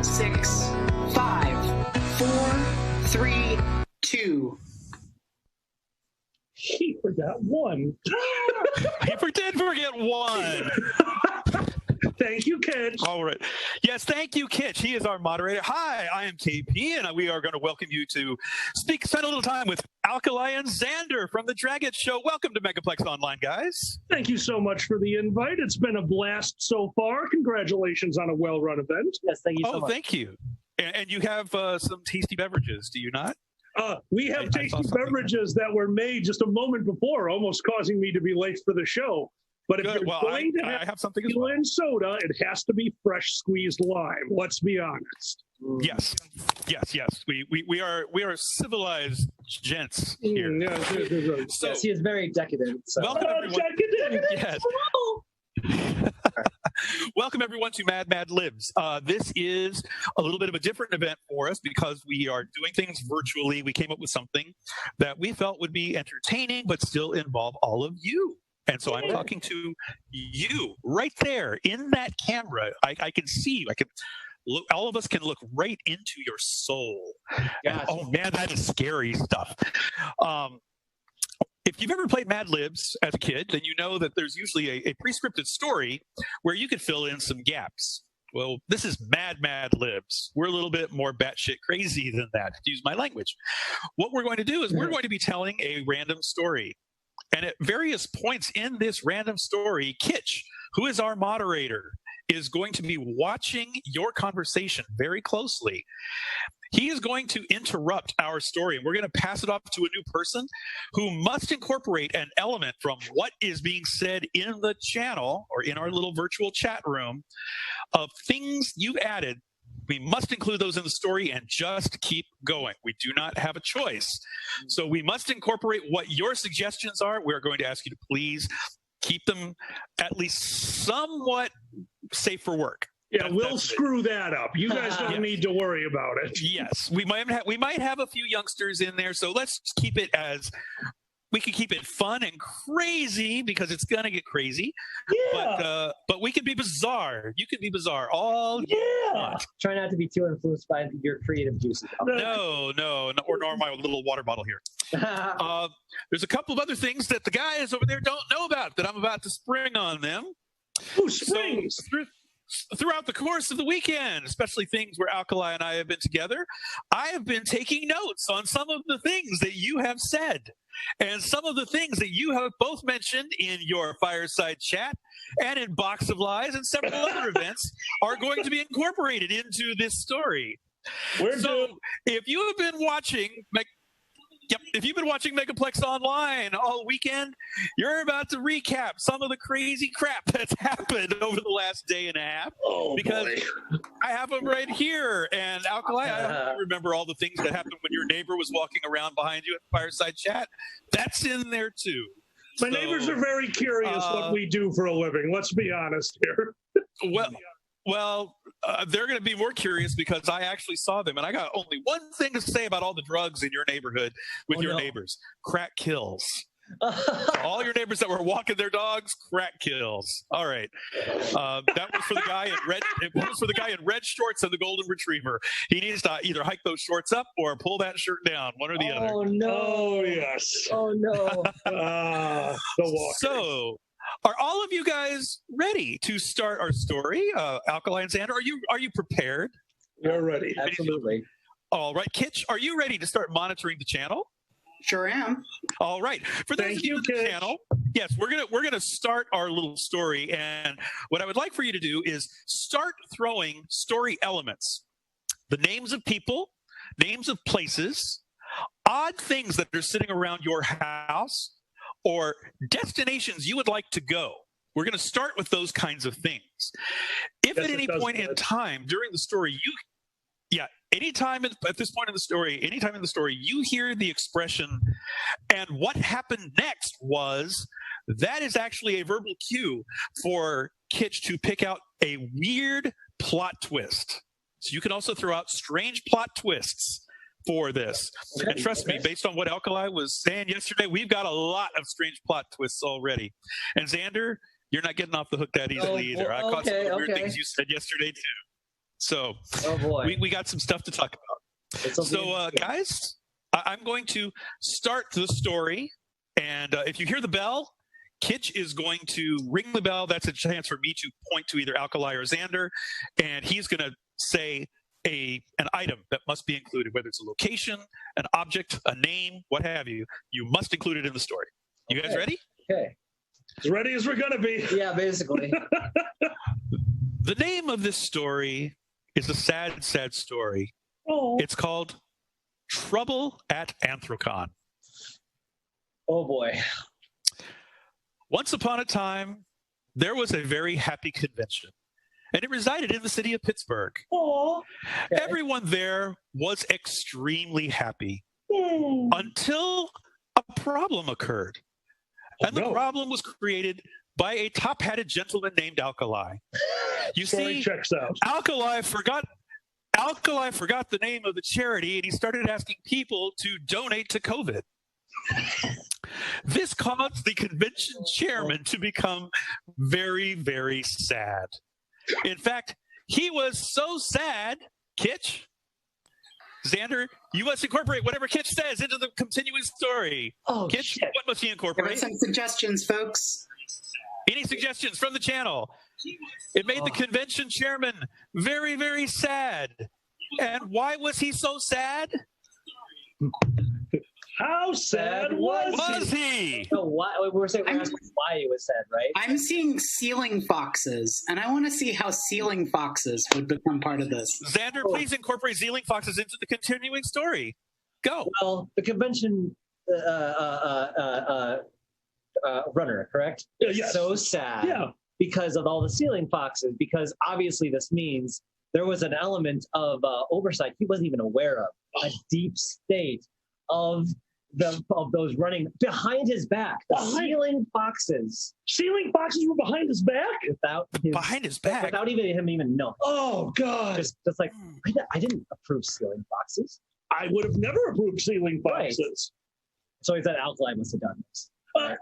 6, 5, 4, 3, 2. He forgot one. He did forget one. Thank you, Kitch. All right. Yes, thank you, Kitch. He is our moderator. Hi, I am KP, and we are going to welcome you to spend a little time with Alkali and Xander from the Dragon Show. Welcome to Megaplex Online, guys. Thank you so much for the invite. It's been a blast so far. Congratulations on a well-run event. Yes, thank you so much. Oh, thank you. And you have some tasty beverages, do you not? We have tasty beverages that were made just a moment before, almost causing me to be late for the show. But if you're going to have something as well. Soda, it has to be fresh squeezed lime. Let's be honest. Yes. We are civilized gents here. So, yes, he is very decadent. So. Welcome, everyone. Decadent. Yes. Welcome, everyone, to Mad Libs. This is a little bit of a different event for us because we are doing things virtually. We came up with something that we felt would be entertaining but still involve all of you. And so I'm talking to you right there in that camera. I can see you. I can look. All of us can look right into your soul. And, oh man, that is scary stuff. If you've ever played Mad Libs as a kid, then you know that there's usually a pre-scripted story where you could fill in some gaps. Well, this is Mad Libs. We're a little bit more batshit crazy than that, to use my language. What we're going to do is we're going to be telling a random story. And at various points in this random story, Kitch, who is our moderator, is going to be watching your conversation very closely. He is going to interrupt our story, and we're going to pass it off to a new person who must incorporate an element from what is being said in the channel or in our little virtual chat room of things you've added. We must include those in the story and just keep going. We do not have a choice. So we must incorporate what your suggestions are. We're going to ask you to please keep them at least somewhat safe for work. Yeah, we'll screw that up. You guys don't need to worry about it. Yes, we might have a few youngsters in there, so let's keep it as we can keep it fun and crazy because it's gonna get crazy. Yeah. But we can be bizarre. You can be bizarre all you want. Try not to be too influenced by your creative juices. No, nor my little water bottle here. There's a couple of other things that the guys over there don't know about that I'm about to spring on them. Ooh, springs. So, throughout the course of the weekend, especially things where Alkali and I have been together, I have been taking notes on some of the things that you have said and some of the things that you have both mentioned in your fireside chat and in Box of Lies and several other events are going to be incorporated into this story. If you have been watching if you've been watching Megaplex Online all weekend, you're about to recap some of the crazy crap that's happened over the last day and a half. Because I have them right here. And Alkali, I remember all the things that happened when your neighbor was walking around behind you at the fireside chat. That's in there too. My neighbors are very curious what we do for a living. Let's be honest here. Well, they're going to be more curious because I actually saw them, and I got only one thing to say about all the drugs in your neighborhood with your neighbors. Crack kills. All your neighbors that were walking their dogs, crack kills. All right. That was for the guy in red. It was for the guy in red shorts and the golden retriever. He needs to either hike those shorts up or pull that shirt down, one or the other. Oh, no. Oh, yes. Oh, no. The walkers. So, are all of you guys ready to start our story? Alkali and Xander, are you prepared? We're ready. Absolutely. All right. Kitch, are you ready to start monitoring the channel? Sure am. All right. For those of you in the channel, yes, we're gonna start our little story, and what I would like for you to do is start throwing story elements, the names of people, names of places, odd things that are sitting around your house, or destinations you would like to go. We're going to start with those kinds of things. If at any point in time during the story anytime at this point in the story, anytime in the story you hear the expression, and what happened next was, that is actually a verbal cue for Kitch to pick out a weird plot twist. So you can also throw out strange plot twists for this. And trust me, based on what Alkali was saying yesterday, we've got a lot of strange plot twists already. And Xander, you're not getting off the hook that easily either. I caught some of the weird things you said yesterday too. So oh boy, we got some stuff to talk about. So guys, I'm going to start the story. And if you hear the bell, Kitch is going to ring the bell. That's a chance for me to point to either Alkali or Xander. And he's going to say an item that must be included, whether it's a location, an object, a name, what have you. You must include it in the story. You guys ready? Okay. As ready as we're going to be. Yeah, basically. The name of this story is a sad, sad story. Oh. It's called Trouble at Anthrocon. Oh, boy. Once upon a time, there was a very happy convention, and it resided in the city of Pittsburgh. Oh. Okay. Everyone there was extremely happy until a problem occurred. And the problem was created by a top-hatted gentleman named Alkali. You see, checks out. Alkali forgot the name of the charity, and he started asking people to donate to COVID. This caused the convention chairman to become very, very sad. In fact, he was so sad, Kitch, Xander, you must incorporate whatever Kitch says into the continuing story. Oh, Kitch, shit. what must he Give incorporate? us some suggestions, folks. Any suggestions from the channel? It made the convention chairman very, very sad. And why was he so sad? How sad was he? So why, we're asking why he was sad, right? I'm seeing ceiling foxes, and I want to see how ceiling foxes would become part of this. Xander, please incorporate ceiling foxes into the continuing story. Go. Well, the convention runner, correct? Yes. So sad. Yeah. Because of all the ceiling foxes, because obviously this means there was an element of oversight he wasn't even aware of, a deep state of those running behind his back. The ceiling foxes. Ceiling foxes were behind his back? Behind his back? Without even him even knowing. Oh, God. Just like, I didn't approve ceiling foxes. I would have never approved ceiling foxes. Right. So he said Alkali must have done this.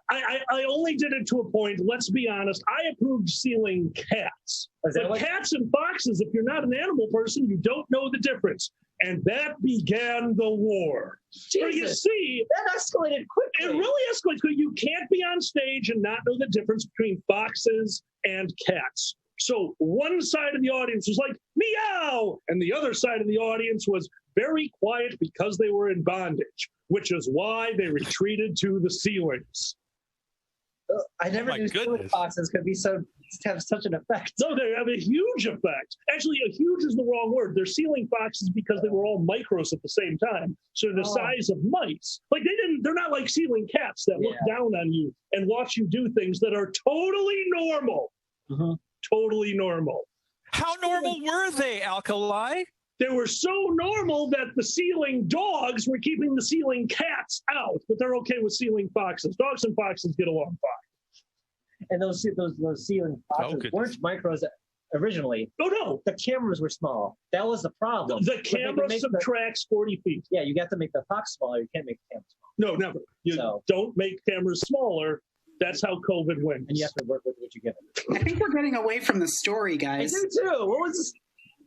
I only did it to a point. Let's be honest. I approved ceiling cats. But cats and foxes, if you're not an animal person, you don't know the difference. And that began the war. So you see, that escalated quickly. It really escalates quickly. You can't be on stage and not know the difference between foxes and cats. So one side of the audience was like, meow! And the other side of the audience was very quiet because they were in bondage, which is why they retreated to the ceilings. I never knew ceiling foxes could be have such an effect. No, they have a huge effect. Actually, a huge is the wrong word. They're ceiling foxes because they were all micros at the same time. So the size of mice. Like they're not like ceiling cats that look down on you and watch you do things that are totally normal. Mm-hmm. Totally normal. How normal were they, Alkali? They were so normal that the ceiling dogs were keeping the ceiling cats out, but they're okay with ceiling foxes. Dogs and foxes get along fine. And those ceiling foxes weren't micros originally. Oh, no. The cameras were small. That was the problem. The camera subtracts 40 feet. Yeah, you got to make the fox smaller. You can't make the camera smaller. No, never. You don't make cameras smaller. That's how COVID wins. And you have to work with what you give it. I think we're getting away from the story, guys. I do too. What was this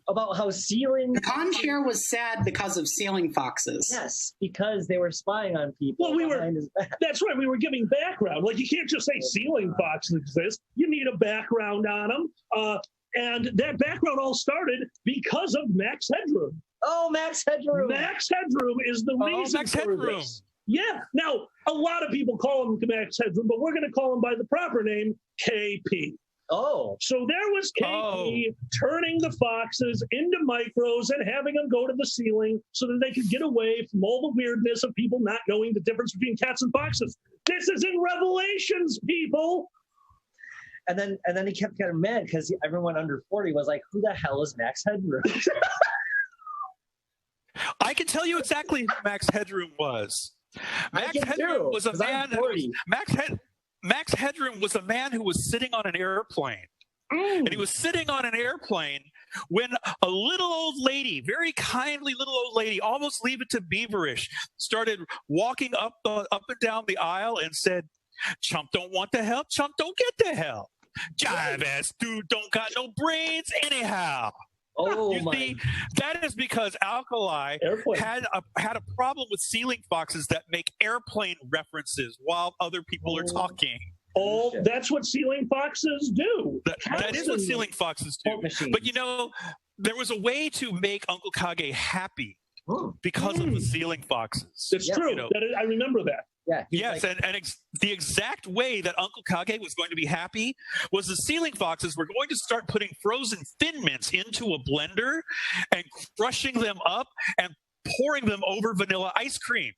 about how ceiling... The con chair was sad because of ceiling foxes. Yes, because they were spying on people behind his back. That's right. We were giving background. Like, you can't just say ceiling foxes exist. You need a background on them. And that background all started because of Max Headroom. Oh, Max Headroom. Max Headroom is the reason for this. Yeah. Now, a lot of people call him Max Headroom, but we're going to call him by the proper name, KP. Oh. So there was KP turning the foxes into micros and having them go to the ceiling so that they could get away from all the weirdness of people not knowing the difference between cats and foxes. This is in Revelations, people. And then he kept getting mad because everyone under 40 was like, who the hell is Max Headroom? I can tell you exactly who Max Headroom was. Max Headroom was a man Max Headroom was a man who was sitting on an airplane. And he was sitting on an airplane when a little old lady, very kindly little old lady, almost leave it to beaverish, started walking up and down the aisle and said, "Chump don't want the help, chump don't get the help. Jive ass dude don't got no brains anyhow." Oh you my! see, that is because Alkali had a problem with ceiling foxes that make airplane references while other people are talking. Oh, that's what ceiling foxes do. That is what ceiling foxes do. But you know, there was a way to make Uncle Kage happy because of the ceiling foxes. It's true. You know? I remember that. Yeah. Yes, like, the exact way that Uncle Kage was going to be happy was the ceiling foxes were going to start putting frozen Thin Mints into a blender and crushing them up and pouring them over vanilla ice cream.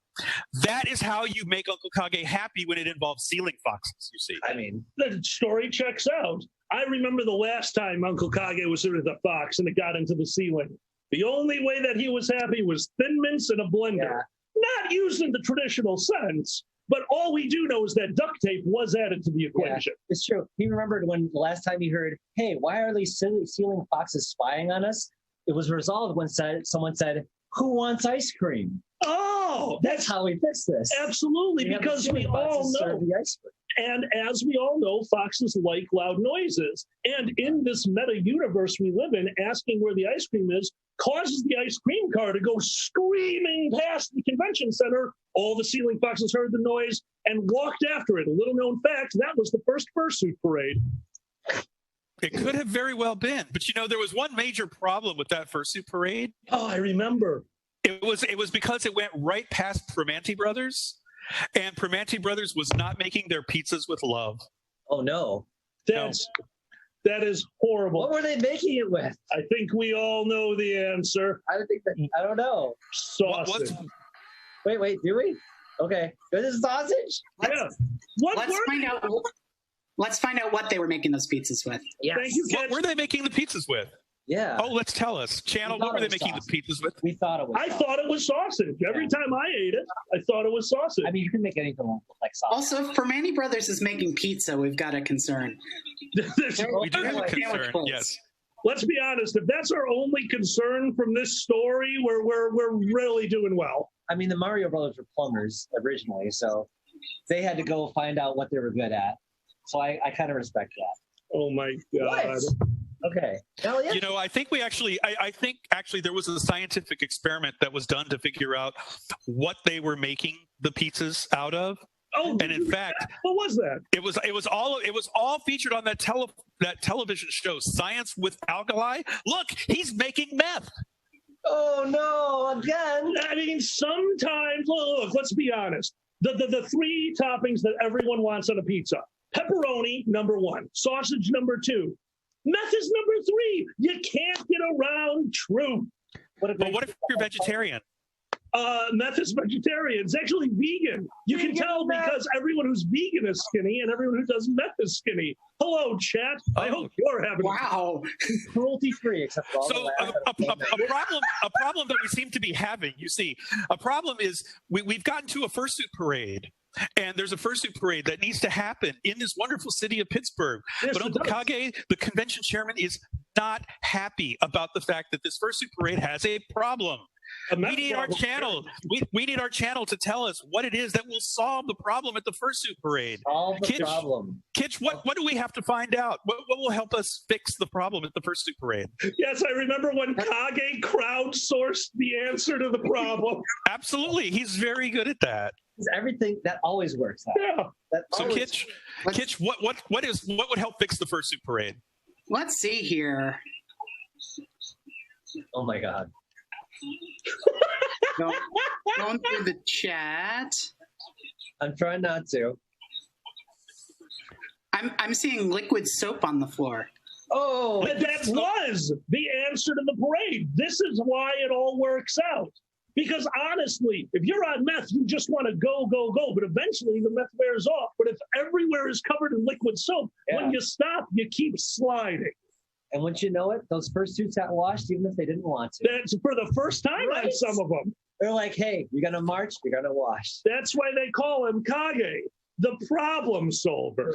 That is how you make Uncle Kage happy when it involves ceiling foxes, you see. I mean, the story checks out. I remember the last time Uncle Kage was with a fox and it got into the ceiling. The only way that he was happy was Thin Mints in a blender. Yeah. Not used in the traditional sense, but all we do know is that duct tape was added to the equation. Yeah, it's true. He remembered when the last time he heard, hey, why are these ceiling foxes spying on us? It was resolved when someone said, who wants ice cream? Oh, that's how we fix this. Absolutely, because we all know. The ice cream. And as we all know, foxes like loud noises. And in this meta universe we live in, asking where the ice cream is causes the ice cream car to go screaming past the convention center. All the ceiling foxes heard the noise and walked after it. A little known fact, that was the first fursuit parade. It could have very well been. But, you know, there was one major problem with that fursuit parade. Oh, I remember. It was because it went right past Primanti Brothers, and Primanti Brothers was not making their pizzas with love. Oh, no. That is horrible. What were they making it with? I think we all know the answer. I don't know. Sausage. Wait, do we? Okay. This is sausage? Let's find out what they were making those pizzas with. Yes. Thank you, what were they making the pizzas with? Yeah. Oh, let's tell us. Channel, what were they making the pizzas with? We thought it was sausage. I thought it was sausage. Every time I ate it, I thought it was sausage. I mean, you can make anything look like sausage. Also, if Primanti Brothers is making pizza, we've got a concern. We do have a concern, yes. Let's be honest. If that's our only concern from this story, we're really doing well. I mean, the Mario Brothers were plumbers originally, so they had to go find out what they were good at. So I kind of respect that. Oh, my God. What? Okay. Elliot? You know, I think actually there was a scientific experiment that was done to figure out what they were making the pizzas out of. Oh, and in fact, what was that? It was all featured on that television show, Science with Alkali. Look, he's making meth. Oh no, again. I mean, sometimes look, let's be honest. The three toppings that everyone wants on a pizza. Pepperoni, number one. Sausage, number two. Meth is number three. You can't get around truth. What if you're vegetarian? Meth is vegetarian. It's actually vegan. You can tell because everyone who's vegan is skinny and everyone who does meth is skinny. Hello, chat. I hope you're having cruelty-free, except for all a problem that we seem to be having. You see, a problem is we've gotten to a fursuit parade. And there's a fursuit parade that needs to happen in this wonderful city of Pittsburgh. Yes, but Uncle Kage, the convention chairman, is not happy about the fact that this fursuit parade has a problem. We need our channel. We need our channel to tell us what it is that will solve the problem at the fursuit parade. Solve the problem. Kitch, what do we have to find out? What will help us fix the problem at the fursuit parade? Yes, I remember when Kage crowdsourced the answer to the problem. Absolutely. He's very good at that. Everything that always works out. Yeah. So Kitch, what would help fix the fursuit parade? Let's see here. Oh my God. Going through the chat. I'm trying not to. I'm seeing liquid soap on the floor. Oh, that was the answer to the parade. This is why it all works out. Because honestly, if you're on meth, you just want to go, but eventually the meth wears off. But if everywhere is covered in liquid soap, when you stop, you keep sliding. And once you know it, those fursuits got washed even if they didn't want to. That's for the first time on some of them. They're like, hey, you're going to march, you're going to wash. That's why they call him Kage, the problem solver.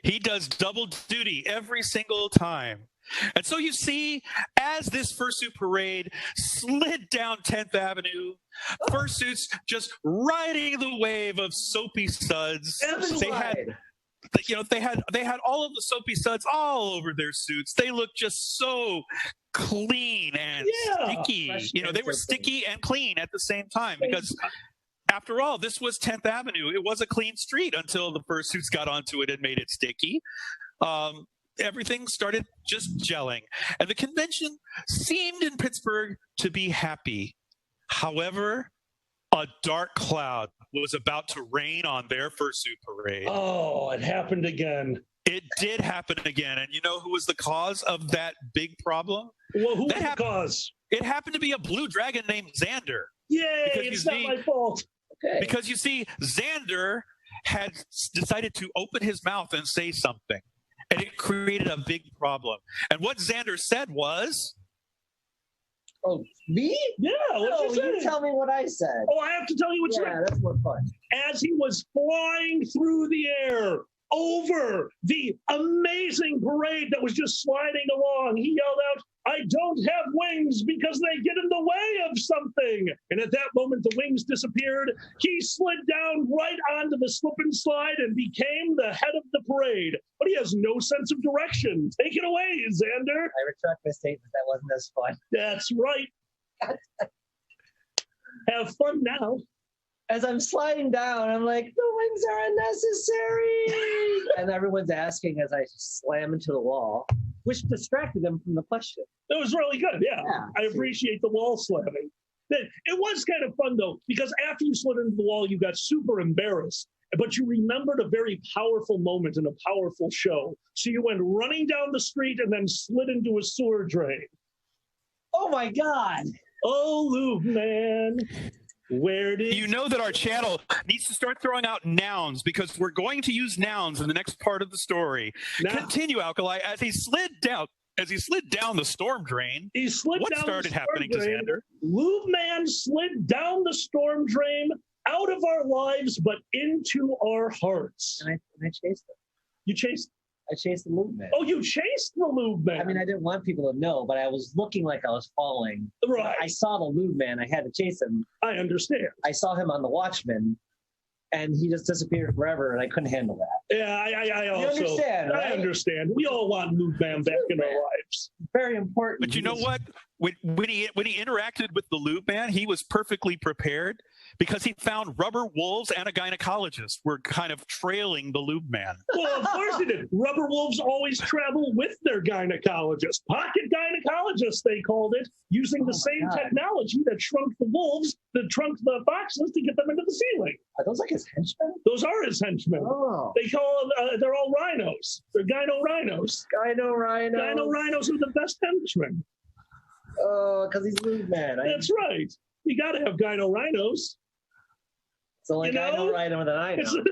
He does double duty every single time. And so you see, as this fursuit parade slid down 10th Avenue, fursuits just riding the wave of soapy suds. they had all of the soapy suds all over their suits. They looked just so clean and sticky. They were sticky and clean at the same time because after all, this was 10th Avenue. It was a clean street until the fursuits got onto it and made it sticky. Everything started just gelling. And the convention seemed in Pittsburgh to be happy. However, a dark cloud was about to rain on their fursuit parade. Oh, it happened again. It did happen again. And you know who was the cause of that big problem? Well, who was the cause? It happened to be a blue dragon named Xander. Yay, it's not my fault. Okay. Because you see, Xander had decided to open his mouth and say something. And it created a big problem. And what Xander said was... Oh, me? Yeah, you tell me what I said. Oh, I have to tell you what you said. Yeah, that's more fun. As he was flying through the air over the amazing parade that was just sliding along, he yelled out, "I don't have wings because they get in the way of something." And at that moment, the wings disappeared. He slid down right onto the slip and slide and became the head of the parade. But he has no sense of direction. Take it away, Xander. I retract my statement. That wasn't as fun. That's right. Have fun now. As I'm sliding down, I'm like, the wings are unnecessary. And everyone's asking as I slam into the wall, which distracted them from the question. That was really good, yeah. I appreciate the wall slamming. It was kind of fun, though, because after you slid into the wall, you got super embarrassed. But you remembered a very powerful moment in a powerful show. So you went running down the street and then slid into a sewer drain. Oh, my God. Oh, Lube Man. Where did you know that our channel needs to start throwing out nouns because we're going to use nouns in the next part of the story. Now, continue, Alkali. As he slid down the storm drain, what started happening to Xander? Lube Man slid down the storm drain out of our lives, but into our hearts. And I chased him. You chased? I chased the Lube Man. Oh, you chased the Lube Man. I mean, I didn't want people to know, but I was looking like I was falling. Right. I saw the Lube Man. I had to chase him. I understand. I saw him on The Watchmen, and he just disappeared forever, and I couldn't handle that. Yeah, I also you understand, right? I understand. We all want Lube Man back in our lives. Very important. But you know what? When he interacted with the Lube Man, he was perfectly prepared because he found rubber wolves and a gynecologist were kind of trailing the Lube Man. Well, of course they did. Rubber wolves always travel with their gynecologist. Pocket gynecologist, they called it, using the same technology that shrunk the wolves, that shrunk the foxes to get them into the ceiling. Are those like his henchmen? Those are his henchmen. Oh. They call them, they're all rhinos. They're gyno-rhinos. Gyno-rhinos. Gyno-rhinos are the best henchmen. Oh, because he's Lube Man. That's right. You got to have gyno-rhinos. So like I know rhino than I know.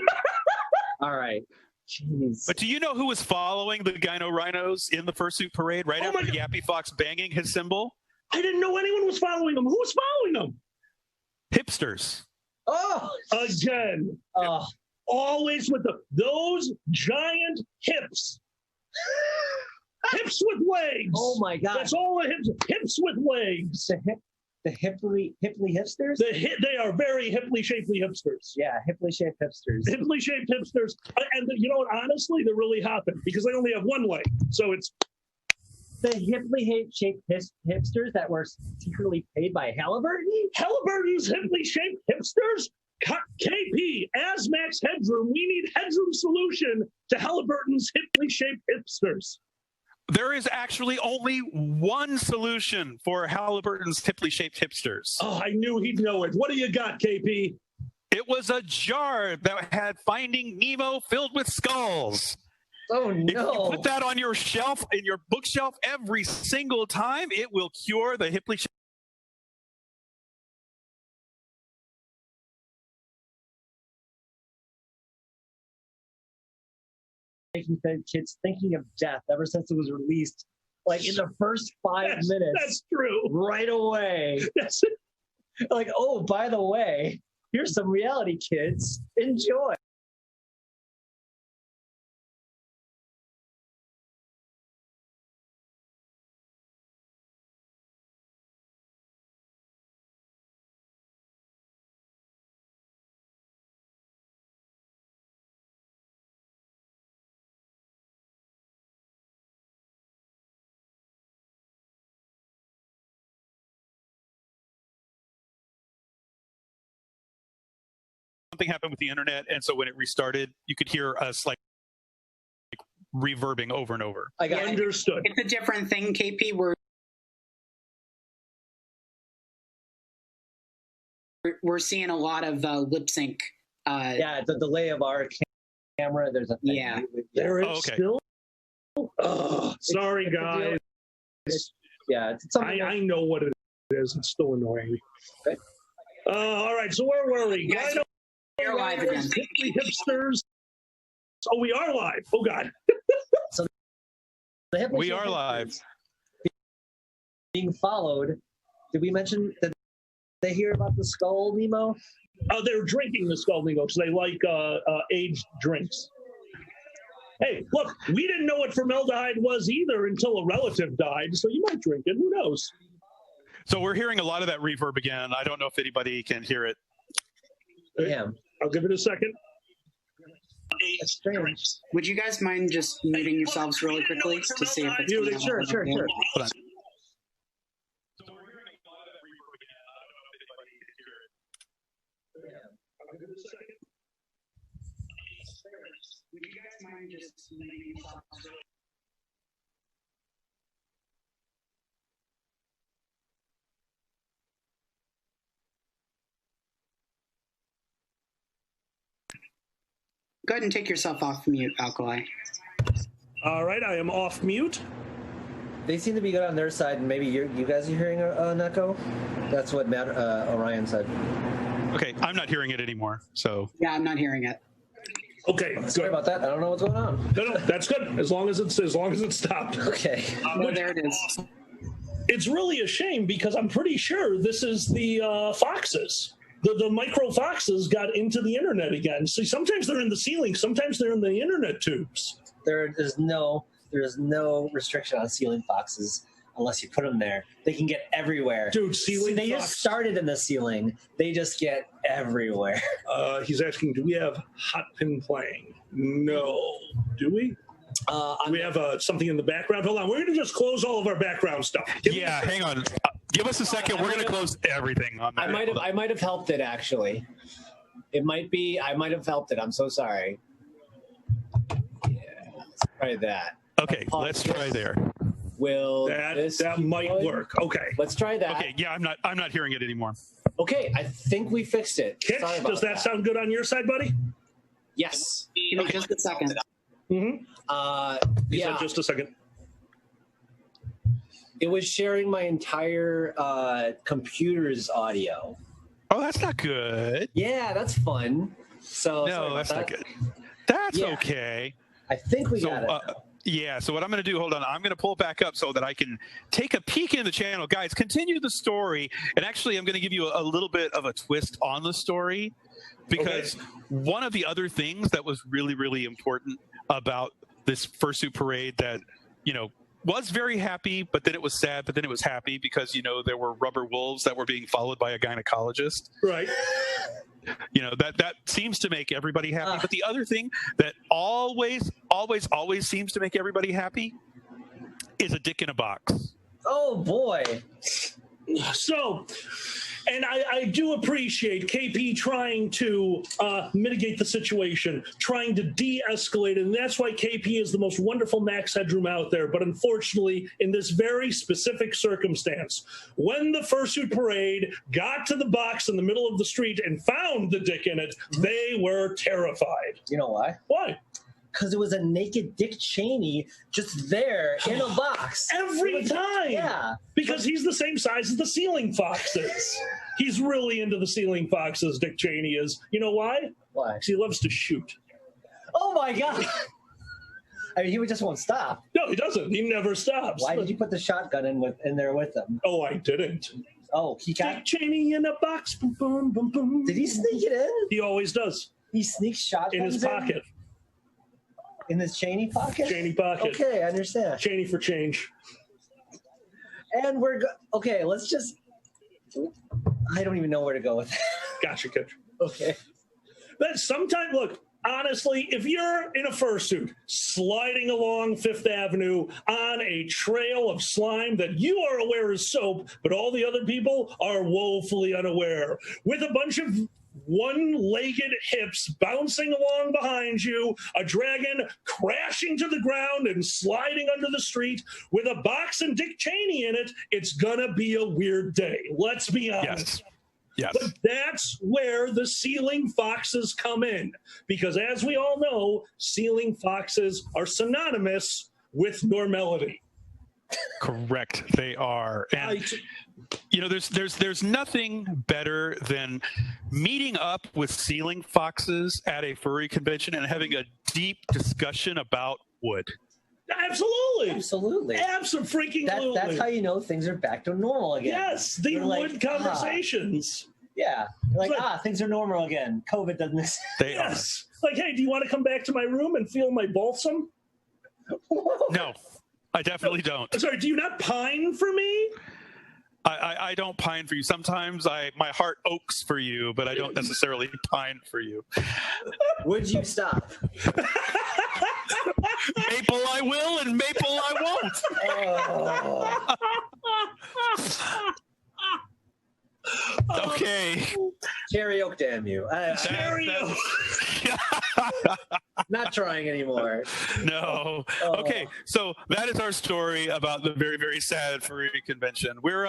All right. Jeez. But do you know who was following the gyno-rhinos in the fursuit parade right after Yappy Fox banging his cymbal? I didn't know anyone was following them. Who was following them? Hipsters. Oh, again. Oh. Always with those giant hips. Hips with legs. Oh my God. That's all the hips. Hips with legs. The hipply hipsters? They are very hipply shapely hipsters. Yeah, hipply shaped hipsters. Hipply shaped hipsters. And you know what? Honestly, they're really hopping because they only have one leg. So it's the hipply shaped hipsters that were secretly paid by Halliburton? Halliburton's hipply shaped hipsters? KP, as Max Headroom, we need Headroom solution to Halliburton's hipply shaped hipsters. There is actually only one solution for Halliburton's hipply shaped hipsters. Oh, I knew he'd know it. What do you got, KP? It was a jar that had Finding Nemo filled with skulls. Oh, no. If you put that on your shelf, in your bookshelf every single time, it will cure the hipply shaped. Kids thinking of death ever since it was released, like in the first 5 minutes. That's true. Right away. Like, oh, by the way, here's some reality, kids. Enjoy. happened with the internet, and so when it restarted, you could hear us like reverbing over and over. I got understood. It's a different thing, KP. We're seeing a lot of lip sync. Yeah, the delay of our camera. There's a thing. Yeah. There is still. Oh, sorry, guys. Yeah, I know what it is. It's still annoying me. Okay. All right, so where were we? You're live again. Hipsters. Oh, we are live. Oh, God. So we are live. Being followed. Did we mention that they hear about the Skull Nemo? Oh, they're drinking the Skull Nemo because they like aged drinks. Hey, look, we didn't know what formaldehyde was either until a relative died, so you might drink it. Who knows? So we're hearing a lot of that reverb again. I don't know if anybody can hear it. Yeah. I'll give it a second. That's strange. Would you guys mind just muting yourselves really quickly to see if it's Sure. Hold on. Would you guys mind just muting yourselves? Go ahead and take yourself off mute, Alkali. All right, I am off mute. They seem to be good on their side, and maybe you guys are hearing an echo. That's what Matt Orion said. Okay, I'm not hearing it anymore. So yeah, I'm not hearing it. Okay, sorry about that. I don't know what's going on. No, that's good. As long as it stopped. Okay. There it is. It's really a shame because I'm pretty sure this is the foxes. The micro foxes got into the internet again. See, sometimes they're in the ceiling, sometimes they're in the internet tubes. There is no restriction on ceiling foxes unless you put them there. They can get everywhere. Dude, ceiling they just started in the ceiling. They just get everywhere. He's asking, do we have hot pin playing? No. Do we? We have something in the background. Hold on. We're going to just close all of our background stuff. Hang on. Give us a second. We're going to close everything on that. I might have helped it, actually. It might be. I might have helped it. I'm so sorry. Yeah. Let's try that. Okay. Let's try there. Will that might work? Okay. Let's try that. Okay. Yeah. I'm not hearing it anymore. Okay. I think we fixed it. Kitch, does that sound good on your side, buddy? Yes. Give me just a second. Mm-hmm. He said just a second. It was sharing my entire computer's audio. Oh, that's not good. Yeah, that's fun. So no, that's not good. That's okay. I think we got it. Yeah, so what I'm going to do, hold on, I'm going to pull it back up so that I can take a peek in the channel. Guys, continue the story. And actually, I'm going to give you a little bit of a twist on the story because one of the other things that was really, really important about this fursuit parade that, was very happy, but then it was sad, but then it was happy because, there were rubber wolves that were being followed by a gynecologist. Right. That seems to make everybody happy. But the other thing that always seems to make everybody happy is a dick in a box. Oh, boy. So, and I do appreciate KP trying to mitigate the situation, trying to de-escalate it, and that's why KP is the most wonderful max headroom out there. But unfortunately, in this very specific circumstance, when the fursuit parade got to the box in the middle of the street and found the dick in it, they were terrified. You know why? Why? Because it was a naked Dick Cheney just there in a box. Every time. Yeah. Because he's the same size as the ceiling foxes. He's really into the ceiling foxes, Dick Cheney is. You know why? Why? Because he loves to shoot. Oh, my God. I mean, he just won't stop. No, he doesn't. He never stops. Why did you put the shotgun in there with him? Oh, I didn't. Oh, he got... Dick Cheney in a box. Boom, boom, boom, boom. Did he sneak it in? He always does. He sneaks shotguns in his pocket. In his Cheney pocket? Cheney pocket. Okay, I understand. Cheney for change. And okay, let's just... I don't even know where to go with that. Gotcha, Kitch. Okay. But sometimes, look, honestly, if you're in a fursuit sliding along Fifth Avenue on a trail of slime that you are aware is soap, but all the other people are woefully unaware, with a bunch of one-legged hips bouncing along behind you, a dragon crashing to the ground and sliding under the street with a box and Dick Cheney in it, it's gonna be a weird day. Let's be honest. Yes. But that's where the ceiling foxes come in, because as we all know, ceiling foxes are synonymous with normality. Correct, they are. And you know, there's nothing better than meeting up with ceiling foxes at a furry convention and having a deep discussion about wood. Absolutely. Absolutely. That's how you know things are back to normal again. Yes, the wood conversations. Yeah. You're like, things are normal again. COVID doesn't exist. They are. Like, hey, do you want to come back to my room and feel my balsam? No, I definitely don't. Sorry, do you not pine for me? I don't pine for you. Sometimes my heart oaks for you, but I don't necessarily pine for you. Would you stop? Maple I will and maple I won't. Okay. Cherry Oak, damn you. Cherry Oak. Not trying anymore. No. Okay, so that is our story about the very, very sad furry convention. We're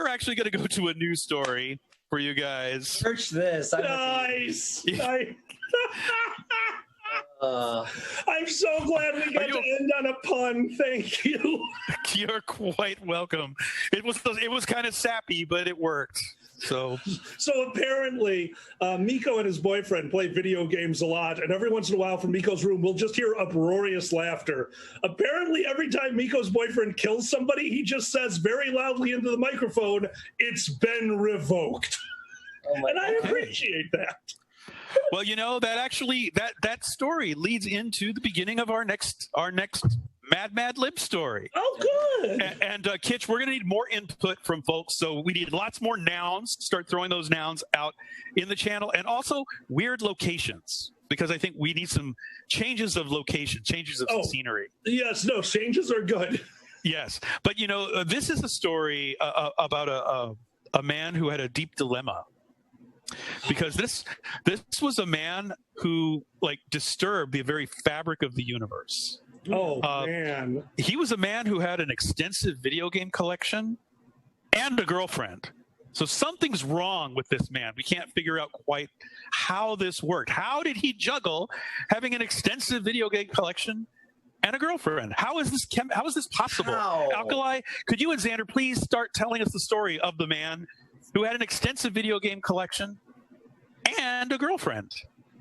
actually going to go to a news story for you guys. Search this. Nice. I'm so glad we got to end on a pun. Thank you. You're quite welcome. It was kind of sappy, but it worked. So apparently, Miko and his boyfriend play video games a lot, and every once in a while from Miko's room, we'll just hear uproarious laughter. Apparently, every time Miko's boyfriend kills somebody, he just says very loudly into the microphone, "It's been revoked." And I appreciate that. Well, you know, that story leads into the beginning of our next Mad Lib story. Oh, good. And Kitch, we're going to need more input from folks, so we need lots more nouns. Start throwing those nouns out in the channel, and also weird locations, because I think we need some changes of location, changes of scenery. Yes, no, changes are good. Yes, but you know, this is a story about a man who had a deep dilemma. Because this was a man who disturbed the very fabric of the universe. Oh man! He was a man who had an extensive video game collection and a girlfriend. So something's wrong with this man. We can't figure out quite how this worked. How did he juggle having an extensive video game collection and a girlfriend? How is this possible? Alkali, could you and Xander please start telling us the story of the man who had an extensive video game collection and a girlfriend?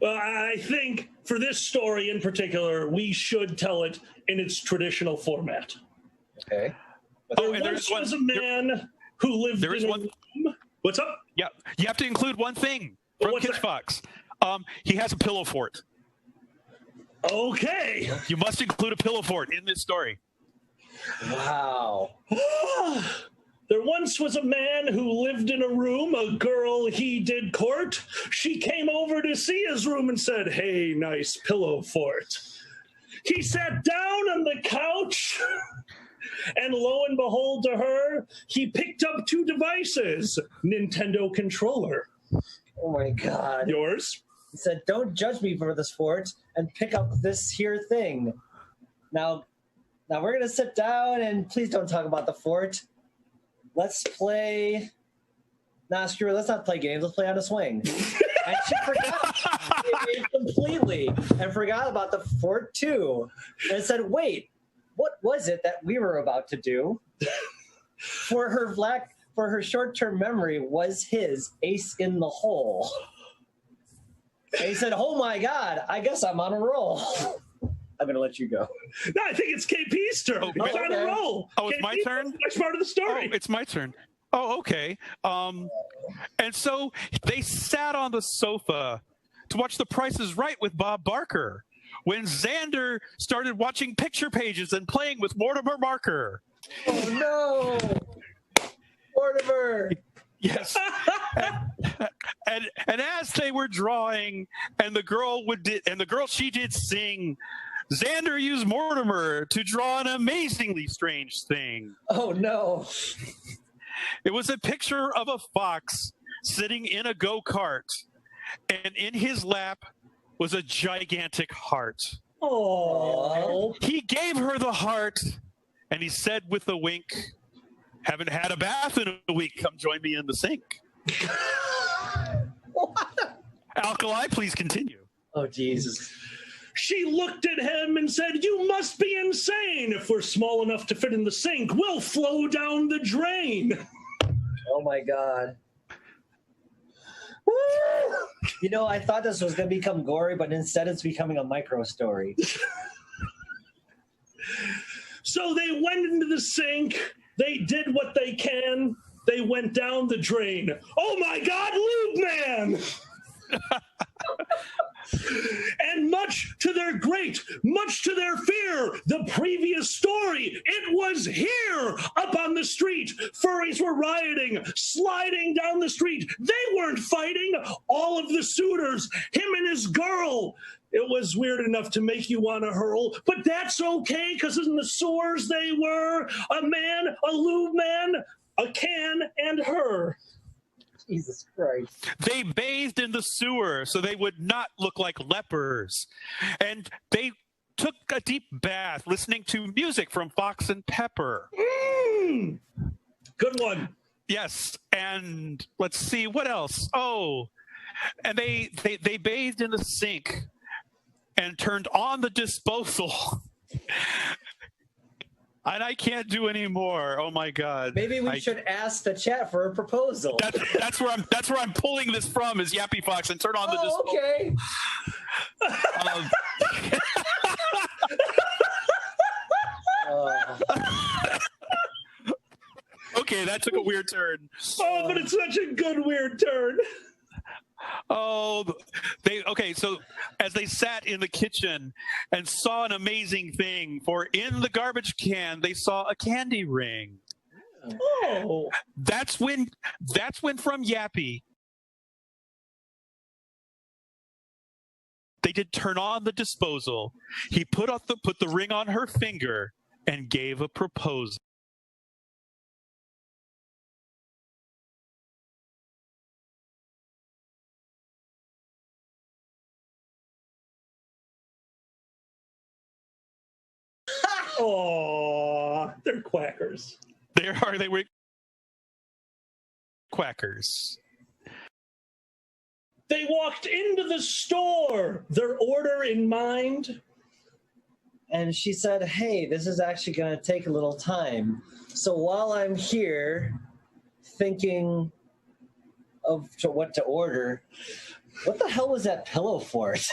Well, I think for this story in particular, we should tell it in its traditional format. Okay. There was a man who lived in a room. What's up? Yeah, you have to include one thing from Kitch Fox. He has a pillow fort. Okay. You must include a pillow fort in this story. Wow. There once was a man who lived in a room, a girl he did court. She came over to see his room and said, "Hey, nice pillow fort." He sat down on the couch, and lo and behold to her, he picked up two devices, Nintendo controller. Oh my God. Yours? He said, "Don't judge me for this fort and pick up this here thing." Now we're going to sit down and please don't talk about the fort. Let's play. Nah, screw it. Let's not play games. Let's play on a swing. And she forgot completely and forgot about the fort too. And said, "Wait, what was it that we were about to do?" For her short-term memory was his ace in the hole. And he said, "Oh my God, I guess I'm on a roll." I'm going to let you go. No, I think it's KP's turn. He's on a roll. Oh, it's my turn? That's part of the story. Oh, it's my turn. Oh, okay. And so they sat on the sofa to watch The Price is Right with Bob Barker when Xander started watching picture pages and playing with Mortimer Marker. Oh, no. Mortimer. Yes. and as they were drawing and the girl she did sing, Xander used Mortimer to draw an amazingly strange thing. Oh, no. It was a picture of a fox sitting in a go-kart and in his lap was a gigantic heart. Oh. He gave her the heart, and he said with a wink, "Haven't had a bath in a week. Come join me in the sink." Alkali, please continue. Oh, Jesus. She looked at him and said, "You must be insane. If we're small enough to fit in the sink, we'll flow down the drain." Oh, my God. You know, I thought this was going to become gory, but instead it's becoming a micro story. So they went into the sink. They did what they can. They went down the drain. Oh, my God, Lube Man! And much to their fear, the previous story, it was here up on the street. Furries were rioting, sliding down the street. They weren't fighting. All of the suitors, him and his girl. It was weird enough to make you want to hurl, but that's okay, because in the sewers they were a man, a lube man, a can, and her. Jesus Christ. They bathed in the sewer so they would not look like lepers. And they took a deep bath listening to music from Fox and Pepper. Good one. Yes. And let's see, what else? Oh, and they bathed in the sink and turned on the disposal. And I can't do any more. Oh my God! Maybe we should ask the chat for a proposal. That's where I'm pulling this from. Is Yappy Fox and turn on the disposal. Okay. Okay, that took a weird turn. Oh, but it's such a good weird turn. Oh, so as they sat in the kitchen and saw an amazing thing, for in the garbage can they saw a candy ring. Oh. That's when from Yappy they did turn on the disposal. He put the ring on her finger and gave a proposal. Oh, they're quackers. They were quackers. They walked into the store, their order in mind. And she said, "Hey, this is actually going to take a little time. So while I'm here thinking of what to order, what the hell was that pillow fort?"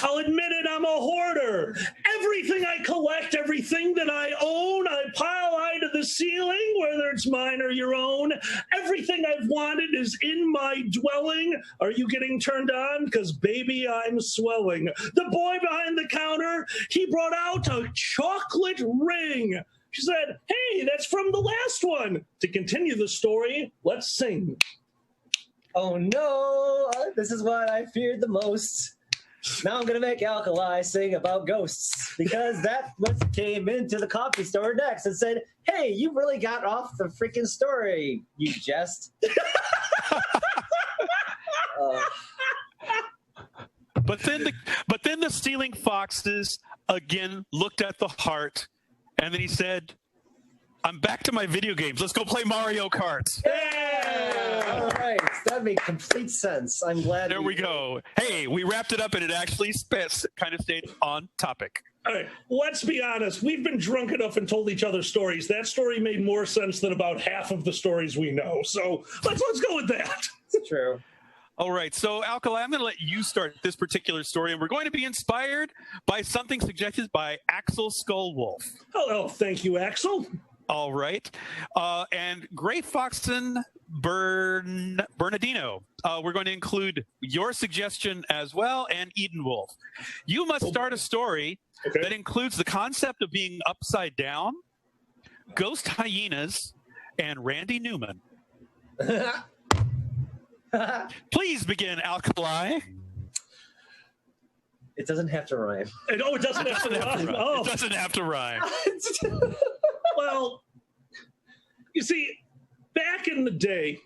I'll admit it, I'm a hoarder. Everything I collect, everything that I own, I pile high to the ceiling, whether it's mine or your own. Everything I've wanted is in my dwelling. Are you getting turned on? Because, baby, I'm swelling. The boy behind the counter, he brought out a chocolate ring. She said, "Hey, that's from the last one." To continue the story, let's sing. Oh, no, this is what I feared the most. Now I'm going to make Alkali sing about ghosts, because that what came into the coffee store next and said, "Hey, you really got off the freaking story, you jest." But then the stealing foxes again looked at the heart, and then he said, "I'm back to my video games. Let's go play Mario Kart." Yeah! All right. That made complete sense. I'm glad. There we go. Hey, we wrapped it up, and it actually kind of stayed on topic. All right, let's be honest. We've been drunk enough and told each other stories. That story made more sense than about half of the stories we know. So let's go with that. It's true. All right, so Alkali, I'm going to let you start this particular story, and we're going to be inspired by something suggested by Axel Skullwolf. Oh, thank you, Axel. All right. And Gray Foxen Bernardino, we're going to include your suggestion as well, and Eden Wolf. You must start a story that includes the concept of being upside down, ghost hyenas, and Randy Newman. Please begin, Alkali. It doesn't have to rhyme. It doesn't have to rhyme. Oh. It doesn't have to rhyme. Well, you see, back in the day,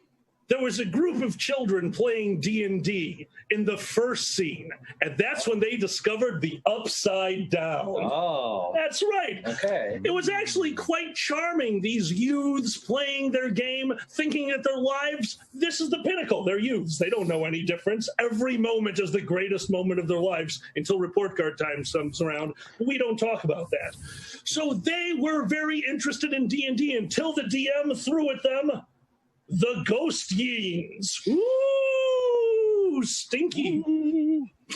there was a group of children playing D&D in the first scene, and that's when they discovered the Upside Down. Oh. That's right. Okay. It was actually quite charming, these youths playing their game, thinking that their lives, this is the pinnacle. They're youths. They don't know any difference. Every moment is the greatest moment of their lives until report card time comes around. We don't talk about that. So they were very interested in D&D until the DM threw at them the ghost yeans. Ooh, stinky.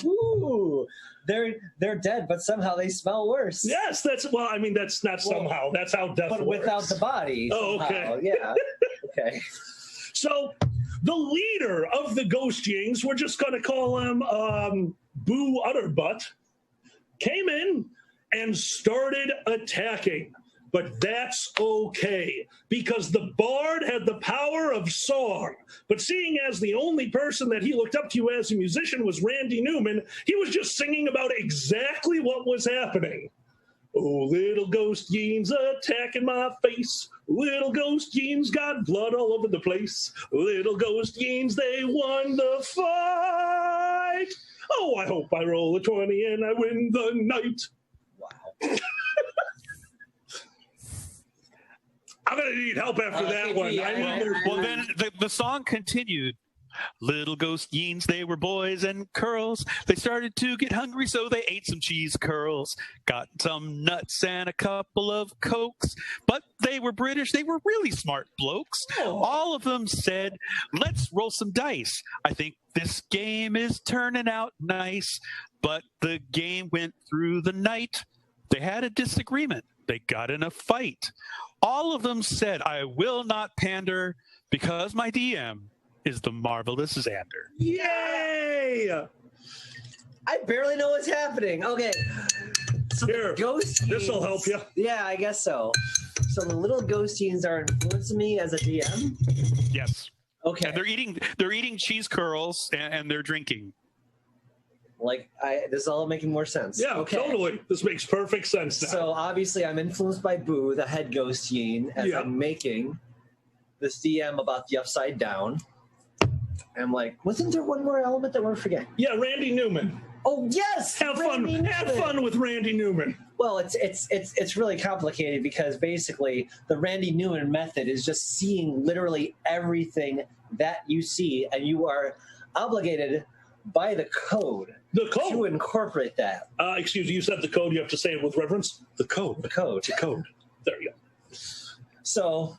Ooh. They're dead, but somehow they smell worse. Yes, that's not somehow. That's how death works. But without the body. Oh, somehow. okay. Yeah. Okay. So the leader of the ghost yings, we're just going to call him Boo Utterbutt, came in and started attacking. But that's okay, because the bard had the power of song. But seeing as the only person that he looked up to as a musician was Randy Newman, he was just singing about exactly what was happening. Oh, little ghost yeans attacking my face. Little ghost yeans got blood all over the place. Little ghost yeans, they won the fight. Oh, I hope I roll a 20 and I win the night. Wow. I'm going to need help after that one. Well, then the song continued. Little ghost yeans, they were boys and curls. They started to get hungry, so they ate some cheese curls. Got some nuts and a couple of Cokes. But they were British. They were really smart blokes. Oh. All of them said, let's roll some dice. I think this game is turning out nice. But the game went through the night. They had a disagreement. They got in a fight. All of them said, I will not pander because my DM is the marvelous Xander. Yay! I barely know what's happening. Okay. So here, this will help you. Yeah, I guess so. So the little ghostines are influencing me as a DM? Yes. Okay. And they're eating cheese curls and they're drinking. Like, this is all making more sense. Yeah, okay. Totally. This makes perfect sense now. So obviously I'm influenced by Boo, the head ghostine, as I'm making this DM about the Upside Down. And I'm like, wasn't there one more element that we're forgetting? Yeah, Randy Newman. Oh yes, have fun with Randy Newman. Well, it's really complicated because basically the Randy Newman method is just seeing literally everything that you see, and you are obligated by the code to incorporate that. Excuse me, you said the code. You have to say it with reverence. The code. The code. The code. There you go. So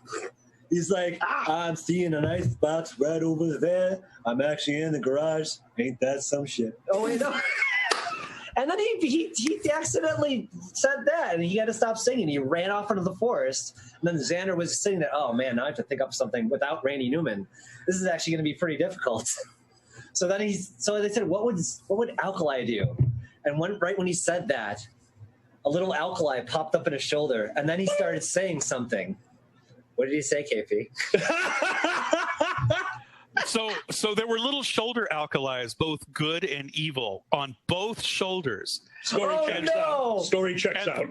he's like, I'm seeing an icebox right over there. I'm actually in the garage. Ain't that some shit? Oh, wait, no. And then he accidentally said that, and he had to stop singing. He ran off into the forest. And then Xander was singing that, oh, man, now I have to think up something without Randy Newman. This is actually going to be pretty difficult. So then they said, what would Alkali do? And right when he said that, a little Alkali popped up in his shoulder, and then he started saying something. What did he say, KP? So there were little shoulder alkalis, both good and evil, on both shoulders. Story checks out.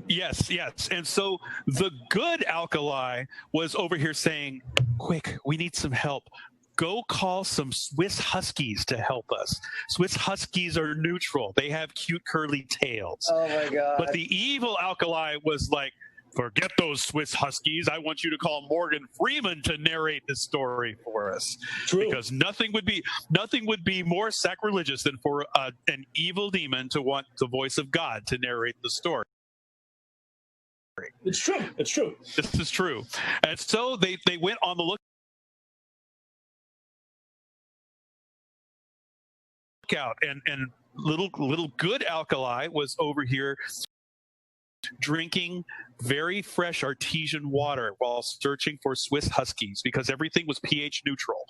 Yes. And so the good alkali was over here saying, quick, we need some help. Go call some Swiss Huskies to help us. Swiss Huskies are neutral. They have cute curly tails. Oh, my God. But the evil alkali was like, forget those Swiss Huskies. I want you to call Morgan Freeman to narrate the story for us. True. Because nothing would be more sacrilegious than for an evil demon to want the voice of God to narrate the story. It's true. It's true. This is true. And so they went on the lookout, and little good alkali was over here drinking very fresh artesian water while searching for Swiss Huskies because everything was pH neutral.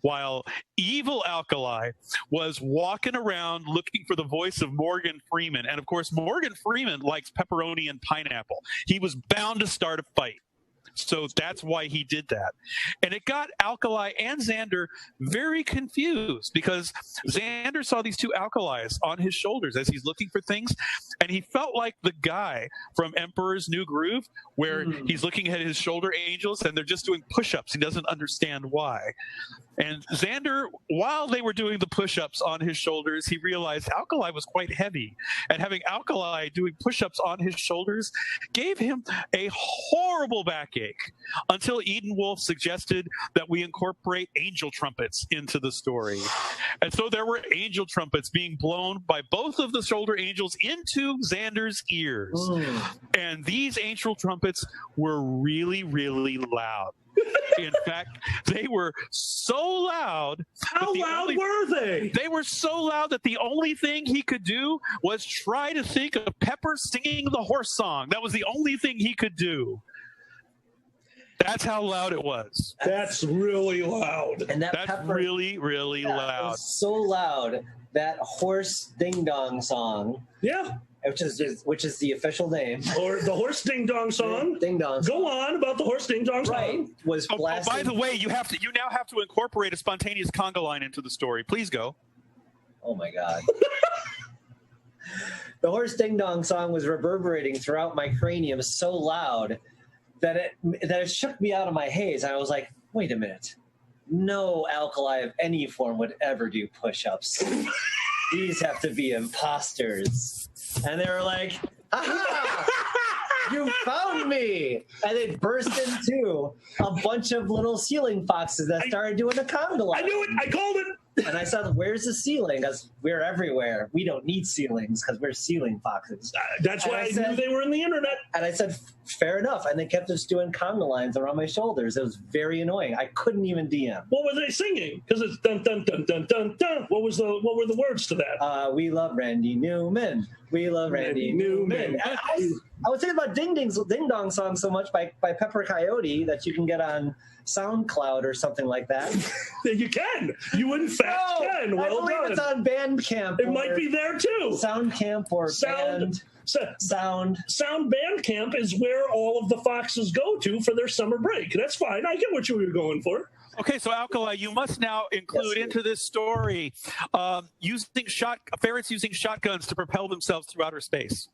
While evil alkali was walking around looking for the voice of Morgan Freeman. And of course, Morgan Freeman likes pepperoni and pineapple. He was bound to start a fight. So that's why he did that. And it got Alkali and Xander very confused because Xander saw these two alkalis on his shoulders as he's looking for things. And he felt like the guy from Emperor's New Groove where he's looking at his shoulder angels and they're just doing push-ups. He doesn't understand why. And Xander, while they were doing the push-ups on his shoulders, he realized Alkali was quite heavy. And having Alkali doing push-ups on his shoulders gave him a horrible backache until Eden Wolf suggested that we incorporate angel trumpets into the story. And so there were angel trumpets being blown by both of the shoulder angels into Xander's ears. And these angel trumpets were really, really loud. In fact, they were so loud. How loud were they? They were so loud that the only thing he could do was try to think of Pepper singing the horse song. That was the only thing he could do. That's how loud it was. That's really loud. And that's Pepper, really, really loud. So loud. That horse ding dong song. Yeah. Which is the official name. Or the horse ding dong song. Ding dong. Go on about the horse ding dong song. Right. Was blasting. By the way, you now have to incorporate a spontaneous conga line into the story. Please go. Oh my God. The horse ding dong song was reverberating throughout my cranium so loud that it shook me out of my haze. I was like, wait a minute. No alkali of any form would ever do push-ups. These have to be imposters. And they were like, aha! You found me! And they burst into a bunch of little ceiling foxes that started doing a conga line. I knew it! I called it! And I said, where's the ceiling? Because we're everywhere. We don't need ceilings because we're ceiling foxes. That's why I knew they were in the internet. And I said, fair enough. And they kept just doing conga lines around my shoulders. It was very annoying. I couldn't even DM. What were they singing? Because it's dun dun dun dun dun dun. What were the words to that? We love Randy Newman. We love Randy Newman. I was thinking about Ding Dong Song so much by Pepper Coyote that you can get on SoundCloud or something like that. You can. You in fact can. Well I believe done. It's on Bandcamp. It might be there too. Soundcamp or Sound. Sound Bandcamp is where all of the foxes go to for their summer break. That's fine. I get what you were going for. Okay, so Alkali, you must now include into this story ferrets using shotguns to propel themselves through outer space.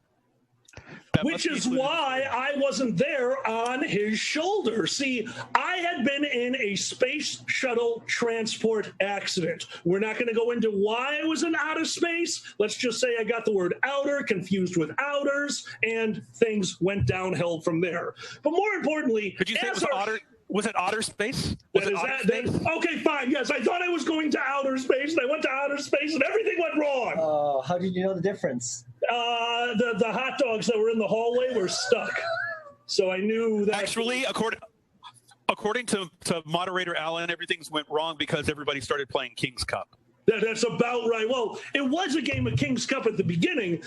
Which is why I wasn't there on his shoulder. See, I had been in a space shuttle transport accident. We're not going to go into why I was in outer space. Let's just say I got the word outer confused with outers, and things went downhill from there. But more importantly, could you say it was otter? Was it outer space? Okay, fine. Yes, I thought I was going to outer space, and I went to outer space, and everything went wrong. Oh, how did you know the difference? The hot dogs that were in the hallway were stuck, so I knew that. Actually, according to moderator Alan, everything went wrong because everybody started playing King's Cup. That's about right. Well, it was a game of King's Cup at the beginning.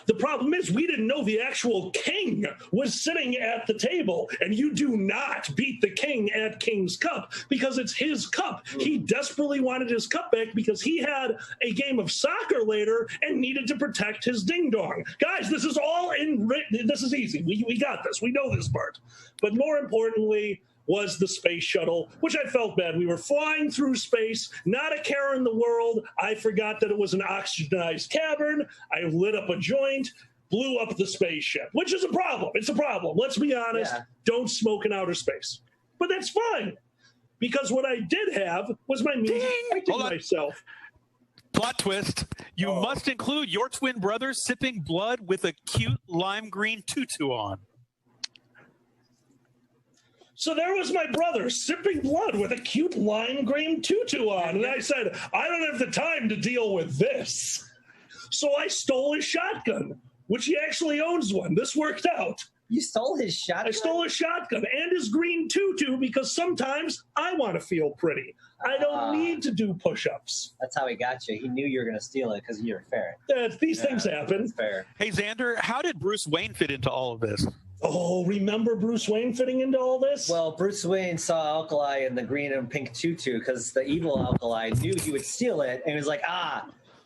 The problem is we didn't know the actual king was sitting at the table, and you do not beat the king at King's Cup because it's his cup. He desperately wanted his cup back because he had a game of soccer later and needed to protect his ding-dong. Guys, this is all this is easy. We got this. We know this part. But more importantly, was the space shuttle, which I felt bad. We were flying through space, not a care in the world. I forgot that it was an oxygenized cavern. I lit up a joint, blew up the spaceship, which is a problem. It's a problem. Let's be honest. Yeah. Don't smoke in outer space. But that's fine, because what I did have was my music protecting myself. Plot twist. You must include your twin brother sipping blood with a cute lime green tutu on. So there was my brother sipping blood with a cute lime green tutu on. And I said, I don't have the time to deal with this. So I stole his shotgun, which he actually owns one. This worked out. You stole his shotgun? I stole his shotgun and his green tutu because sometimes I want to feel pretty. I don't need to do push-ups. That's how he got you. He knew you were going to steal it because you're a ferret. These things happen. That's fair. Hey, Xander, how did Bruce Wayne fit into all of this? Oh, remember Bruce Wayne fitting into all this? Well, Bruce Wayne saw Alkali in the green and pink tutu because the evil Alkali knew he would steal it, and he was like,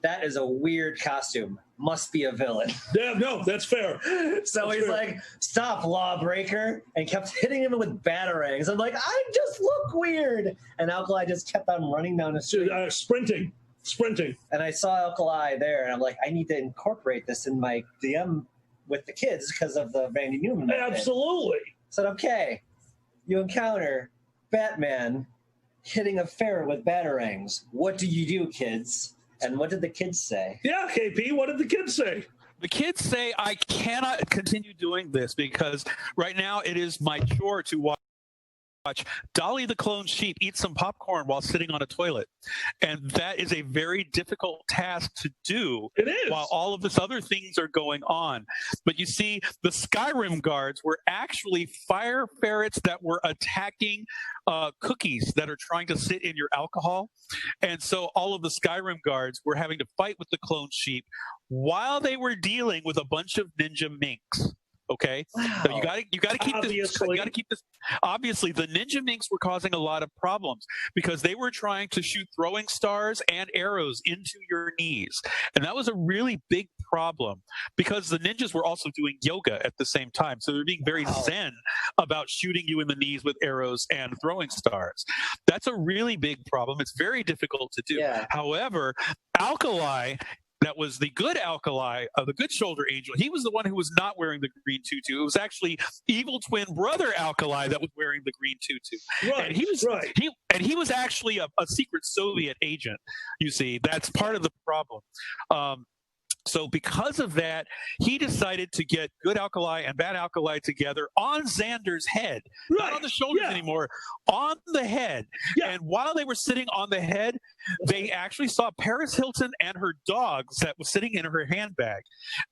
that is a weird costume. must be a villain. Yeah, no, that's fair. So that's he's fair. like, stop, lawbreaker, and kept hitting him with batarangs. I'm like, I just look weird. And Alkali just kept on running down the street. Sprinting. And I saw Alkali there, and I'm like, I need to incorporate this in my DM with the kids because of the Randy Newman method. Absolutely. I said, okay, you encounter Batman hitting a ferret with batarangs. What do you do, kids? And what did the kids say? Yeah, KP, what did the kids say? The kids say, I cannot continue doing this because right now it is my chore to watch Dolly the clone sheep eat some popcorn while sitting on a toilet. And that is a very difficult task to do. It is. While all of this other things are going on. But you see, the Skyrim guards were actually fire ferrets that were attacking cookies that are trying to sit in your alcohol. And so all of the Skyrim guards were having to fight with the clone sheep while they were dealing with a bunch of ninja minks. Okay, wow. So you got to keep this. You got to keep this. Obviously, the ninja minks were causing a lot of problems because they were trying to shoot throwing stars and arrows into your knees, and that was a really big problem because the ninjas were also doing yoga at the same time. So they're being very zen about shooting you in the knees with arrows and throwing stars. That's a really big problem. It's very difficult to do. Yeah. However, Alkali. That was the good Alkali, the good shoulder angel. He was the one who was not wearing the green tutu. It was actually evil twin brother Alkali that was wearing the green tutu. Right, and he was actually a secret Soviet agent. You see, that's part of the problem. So because of that, he decided to get good Alkali and bad Alkali together on Xander's head, not on the shoulders anymore, on the head. Yeah. And while they were sitting on the head, they actually saw Paris Hilton and her dogs that was sitting in her handbag.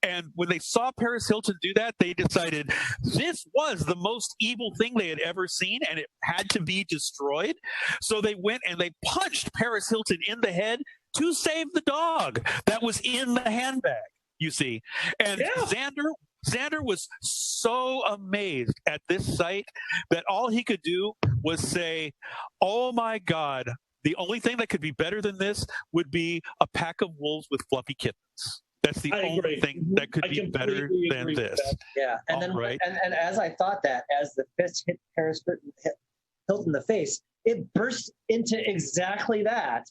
And when they saw Paris Hilton do that, they decided this was the most evil thing they had ever seen, and it had to be destroyed. So they went and they punched Paris Hilton in the head to save the dog that was in the handbag, you see. And Xander was so amazed at this sight that all he could do was say, oh my God, the only thing that could be better than this would be a pack of wolves with fluffy kittens. That's the only thing that could be better than this. Yeah, and then and as I thought that, as the fist hit Paris Hilton in the face, it burst into exactly that.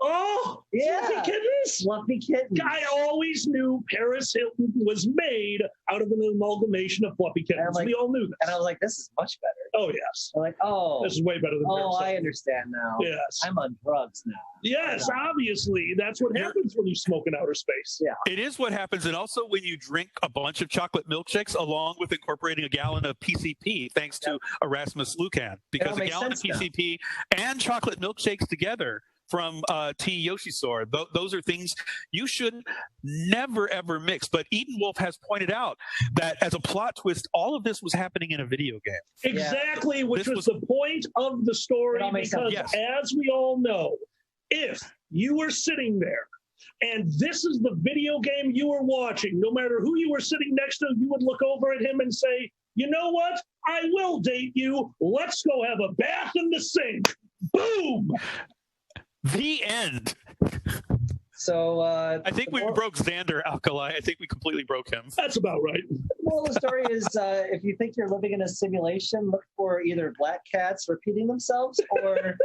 Oh, yeah. Fluffy kittens? Fluffy kittens. I always knew Paris Hilton was made out of an amalgamation of fluffy kittens. We all knew this. And I was like, this is much better. Oh, yes. I'm like, oh. This is way better than Paris Hilton. I understand now. Yes. I'm on drugs now. Yes, obviously. That's what happens when you smoke in outer space. Yeah. It is what happens. And also when you drink a bunch of chocolate milkshakes along with incorporating a gallon of PCP, thanks to Erasmus Lucan. Because a gallon of PCP and chocolate milkshakes together from T. Yoshisor. Those are things you should never, ever mix. But Eden Wolf has pointed out that as a plot twist, all of this was happening in a video game. Exactly, which was the point of the story. Because as we all know, if you were sitting there and this is the video game you were watching, no matter who you were sitting next to, you would look over at him and say, you know what? I will date you. Let's go have a bath in the sink. Boom! The end. So I think we broke Xander, Alkali. I think we completely broke him. That's about right. The moral of the story is if you think you're living in a simulation, look for either black cats repeating themselves or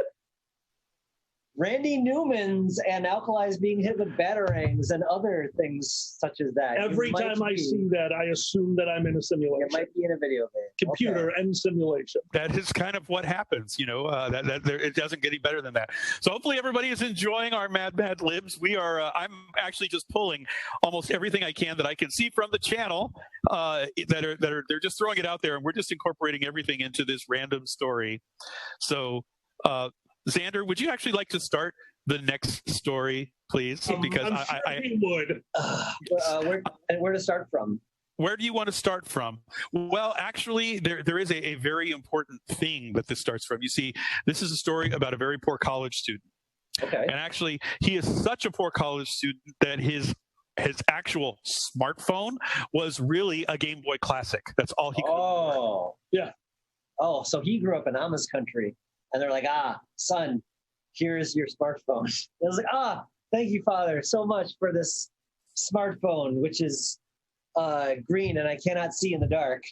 Randy Newman's and Alkali's being hit with batarangs and other things such as that. Every time I see that, I assume that I'm in a simulation. It might be in a video game. Computer and simulation. That is kind of what happens, you know. It doesn't get any better than that. So hopefully everybody is enjoying our Mad Libs. We are. I'm actually just pulling almost everything I can that I can see from the channel. They're just throwing it out there, and we're just incorporating everything into this random story. So. Xander, would you actually like to start the next story, please? Because I would. Where to start from? Where do you want to start from? Well, actually, there is a very important thing that this starts from. You see, this is a story about a very poor college student. Okay. And actually, he is such a poor college student that his actual smartphone was really a Game Boy Classic. That's all he could afford. Oh. Yeah. Oh, so he grew up in Amish country. And they're like, son, here's your smartphone. I was like, thank you, Father, so much for this smartphone, which is green, and I cannot see in the dark.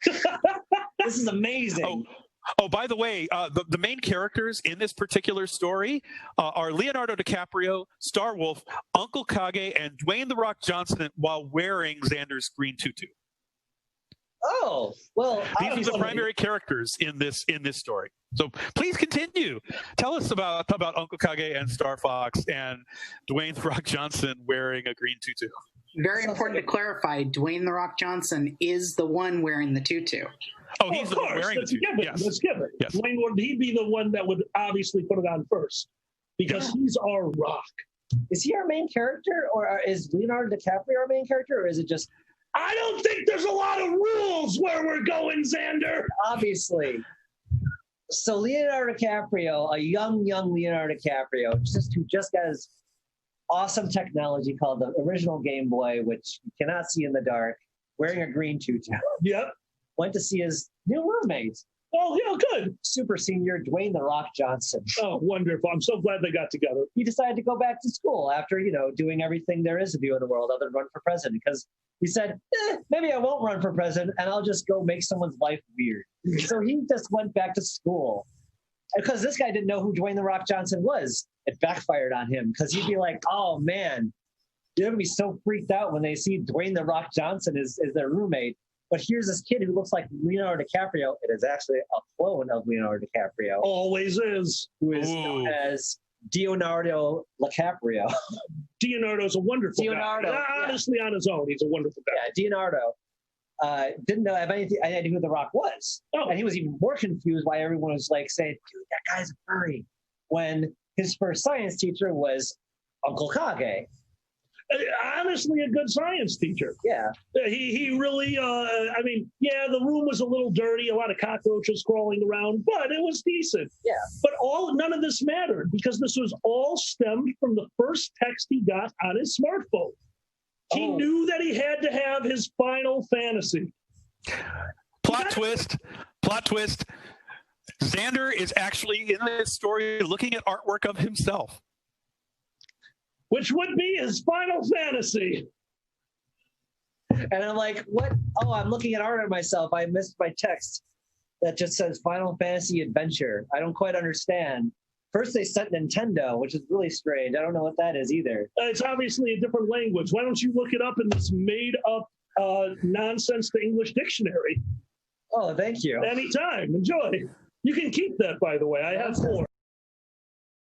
This is amazing. Oh, by the way, the main characters in this particular story are Leonardo DiCaprio, Starwolf, Uncle Kage, and Dwayne "The Rock" Johnson while wearing Xander's green tutu. Oh, well, these are the primary characters in this story. So please continue. Tell us about Uncle Kage and Star Fox and Dwayne "The Rock" Johnson wearing a green tutu. Very important to clarify, Dwayne "The Rock" Johnson is the one wearing the tutu. Oh, he's the one wearing the tutu. Yes. Let's give it. Yes. Dwayne, he'd be the one that would obviously put it on first because he's our Rock. Is he our main character, or is Leonardo DiCaprio our main character, or is it just... I don't think there's a lot of rules where we're going, Xander. Obviously. So Leonardo DiCaprio, a young Leonardo DiCaprio, who just got his awesome technology called the original Game Boy, which you cannot see in the dark, wearing a green tutu. Yep. Went to see his new roommate. Oh, yeah, good. Super senior Dwayne "The Rock" Johnson. Oh, wonderful. I'm so glad they got together. He decided to go back to school after, doing everything there is to do in the world other than run for president, because he said, maybe I won't run for president and I'll just go make someone's life weird. So he just went back to school. Because this guy didn't know who Dwayne "The Rock" Johnson was. It backfired on him because he'd be like, oh, man, they're going to be so freaked out when they see Dwayne "The Rock" Johnson is their roommate. But here's this kid who looks like Leonardo DiCaprio. It is actually a clone of Leonardo DiCaprio. Always is. Who is known as Leonardo DiCaprio. Leonardo's a wonderful guy. Honestly, on his own, he's a wonderful guy. Yeah, Leonardo didn't know anything. I didn't know who The Rock was. Oh. And he was even more confused why everyone was like saying, dude, that guy's a furry. When his first science teacher was Uncle Kage. Honestly, a good science teacher. Yeah. He really, the room was a little dirty, a lot of cockroaches crawling around, but it was decent. Yeah. But none of this mattered because this was all stemmed from the first text he got on his smartphone. He knew that he had to have his final fantasy. Plot twist. Xander is actually in this story looking at artwork of himself, which would be his final fantasy. And I'm like, what? Oh, I'm looking at art of myself. I missed my text that just says Final Fantasy Adventure. I don't quite understand. First they sent Nintendo, which is really strange. I don't know what that is either. It's obviously a different language. Why don't you look it up in this made-up nonsense to English dictionary? Oh, thank you. Anytime. Enjoy. You can keep that, by the way. I have more.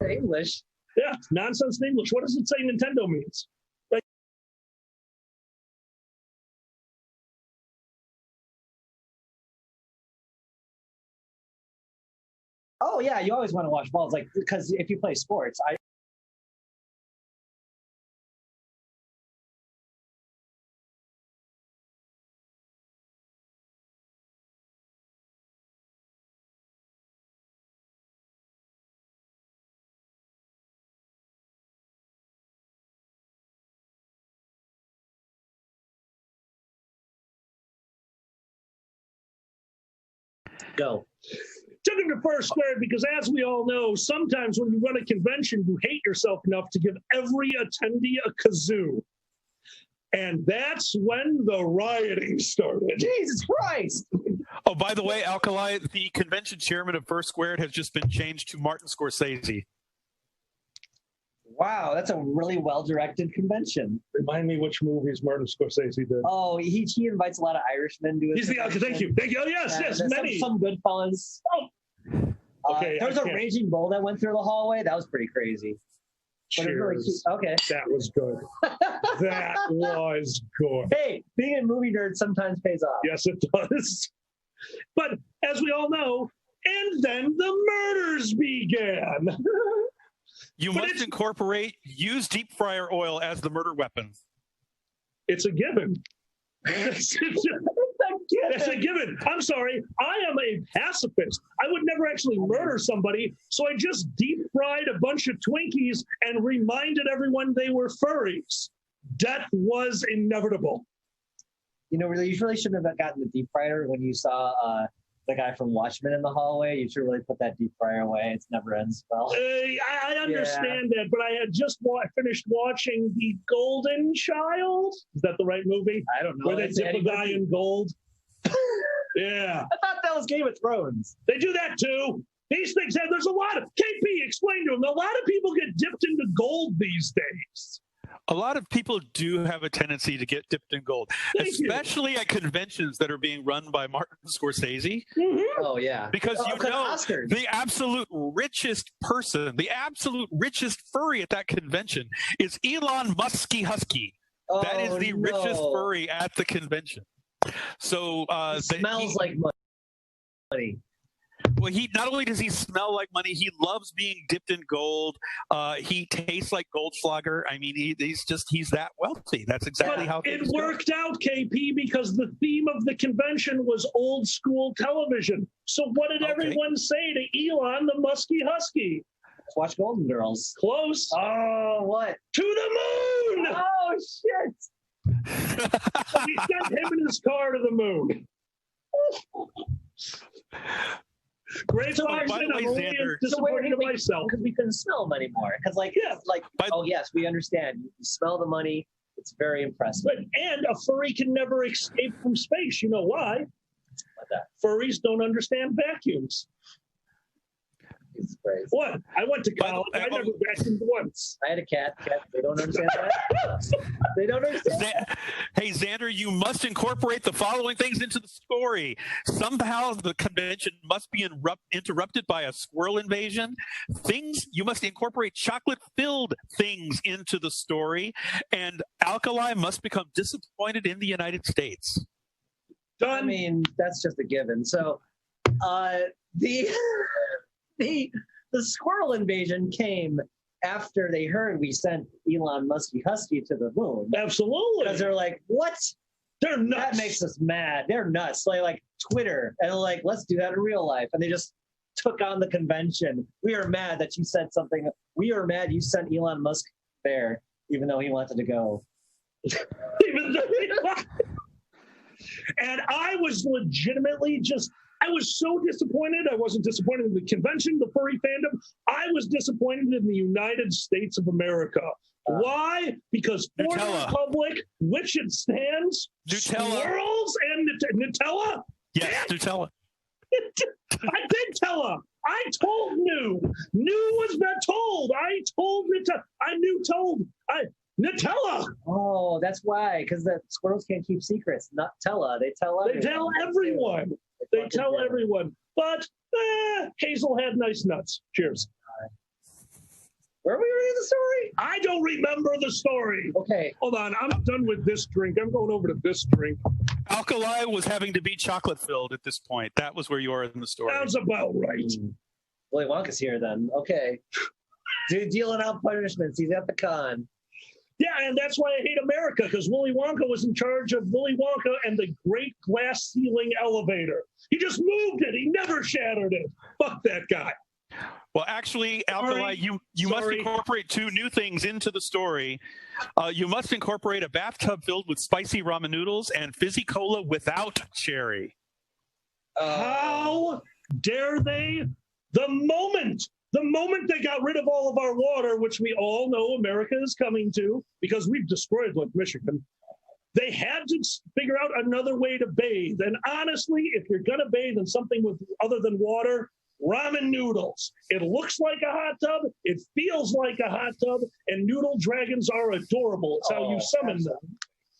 English? Yeah, nonsense in English. What does it say Nintendo means? Oh, yeah, you always want to watch balls, because if you play sports, Go. Took him to first grade because, as we all know, sometimes when you run a convention, you hate yourself enough to give every attendee a kazoo. And that's when the rioting started. Jesus Christ! Oh, by the way, Alkali, the convention chairman of First Squared has just been changed to Martin Scorsese. Wow, that's a really well-directed convention. Remind me which movies Martin Scorsese did. Oh, he invites a lot of Irishmen to his convention. Thank you. Oh, yes, many. Some good fellas. Oh. Okay, there was a raging bull that went through the hallway. That was pretty crazy. Cheers. Okay. That was good. That was good. Hey, being a movie nerd sometimes pays off. Yes, it does. But as we all know, and then the murders began. You must incorporate use deep fryer oil as the murder weapon. It's a given. It's a given. I'm sorry. I am a pacifist. I would never actually murder somebody, so I just deep fried a bunch of Twinkies and reminded everyone they were furries. Death was inevitable. You really shouldn't have gotten the deep fryer when you saw the guy from Watchmen in the hallway. You should really put that deep fryer away. It never ends well. I understand that, but I had just finished watching The Golden Child. Is that the right movie? I don't know. Where they dip a guy in gold. Yeah. I thought that was Game of Thrones. They do that too. These things have, there's a lot of, KP, explain to them, a lot of people get dipped into gold these days. A lot of people do have a tendency to get dipped in gold, especially at conventions that are being run by Martin Scorsese. Mm-hmm. Oh, yeah. Because the absolute richest person, the absolute richest furry at that convention is Elon Muskie Husky. That is the richest furry at the convention. So it smells like money. Well, he not only does he smell like money, he loves being dipped in gold. He tastes like Goldschlager. I mean, he's that wealthy. That's exactly how it worked out, KP, because the theme of the convention was old school television. So what did everyone say to Elon the Muskie Husky? Let's watch Golden Girls. Close. Oh, what? To the moon! Oh, shit. So we sent him in his car to the moon. Great question. I'm really disappointed in myself. Because we couldn't smell them anymore. Because, yes, we understand. You smell the money. It's very impressive. And a furry can never escape from space. You know why? Like that. Furries don't understand vacuums. What? I went to college. I never vacuumed once. I had a cat. They don't understand that. They don't understand that. Hey, Xander, you must incorporate the following things into the story. Somehow the convention must be interrupted by a squirrel invasion. You must incorporate chocolate-filled things into the story. And Alkali must become disappointed in the United States. Done. I mean, that's just a given. So the squirrel invasion came after they heard we sent Elon Muskie Husky to the moon. Absolutely. Because they're like, what? They're nuts. That makes us mad. They're nuts. Like Twitter. And they're like, let's do that in real life. And they just took on the convention. We are mad that you said something. We are mad you sent Elon Musk there, even though he wanted to go. And I was legitimately I was so disappointed. I wasn't disappointed in the convention, the furry fandom. I was disappointed in the United States of America. Why? Because for the Republic, which it stands, Nutella. Squirrels and Nutella? Yes, Nutella. I did tell her. I told New. New was not told. I told Nutella. I knew told. Nutella. Oh, that's why. Because the squirrels can't keep secrets. Nutella. They tell everyone. They tell everyone. They tell everyone. But Hazel had nice nuts. Cheers. Where are we reading the story? I don't remember the story. Okay. Hold on. I'm done with this drink. I'm going over to this drink. Alkali was having to be chocolate filled at this point. That was where you are in the story. Sounds about right. Willy Wonka's here then. Okay. Dude, dealing out punishments. He's at the con. Yeah, and that's why I hate America, because Willy Wonka was in charge of Willy Wonka and the great glass ceiling elevator. He just moved it. He never shattered it. Fuck that guy. Well, actually, Alkali, you must incorporate two new things into the story. You must incorporate a bathtub filled with spicy ramen noodles and fizzy cola without cherry. How dare they? The moment they got rid of all of our water, which we all know America is coming to because we've destroyed Lake Michigan, they had to figure out another way to bathe. And honestly, if you're going to bathe in something with other than water, ramen noodles. It looks like a hot tub. It feels like a hot tub. And noodle dragons are adorable. It's how you summon them.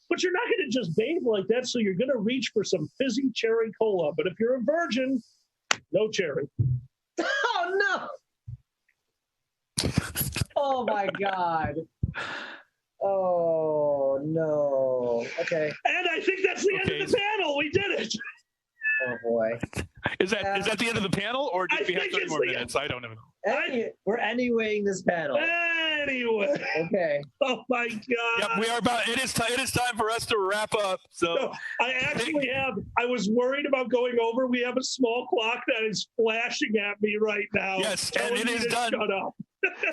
But you're not going to just bathe like that, so you're going to reach for some fizzy cherry cola. But if you're a virgin, no cherry. Oh, no. Oh, my God. Oh, no. Okay. And I think that's the end of the panel. We did it. Oh, boy. Is that the end of the panel, or do we have 30 more minutes? I don't know. We're anywaying this panel. Anyway. Okay. Oh my God. Yep, we are about. It is time for us to wrap up. So no, I actually have. I was worried about going over. We have a small clock that is flashing at me right now. Yes, and it is done. Shut up.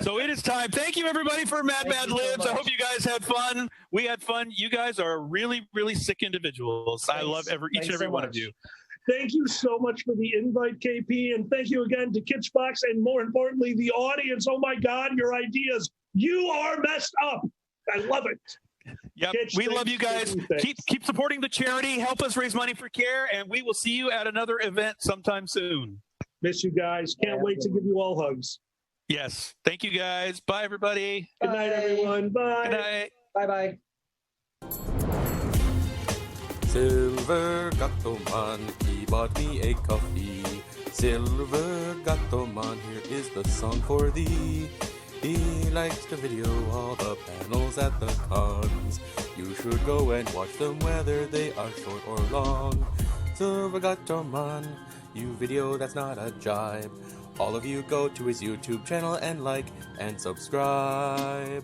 So it is time. Thank you, everybody, for Mad Libs. I hope you guys had fun. We had fun. You guys are really, really sick individuals. I love each and every one of you. Thank you so much for the invite, KP, and thank you again to Kitchbox, and more importantly, the audience. Oh my God, your ideas. You are messed up. I love it. Yep, Kitch, we love you guys. Keep supporting the charity. Help us raise money for care, and we will see you at another event sometime soon. Miss you guys. Can't wait to give you all hugs. Yes. Thank you guys. Bye, everybody. Good night, everyone. Bye. Good night. Bye-bye. Silver Gato Man, he bought me a coffee. Silver Gato Man, here is the song for thee. He likes to video all the panels at the cons. You should go and watch them whether they are short or long. Silver Gato Man, you video that's not a jibe. All of you go to his YouTube channel and like and subscribe.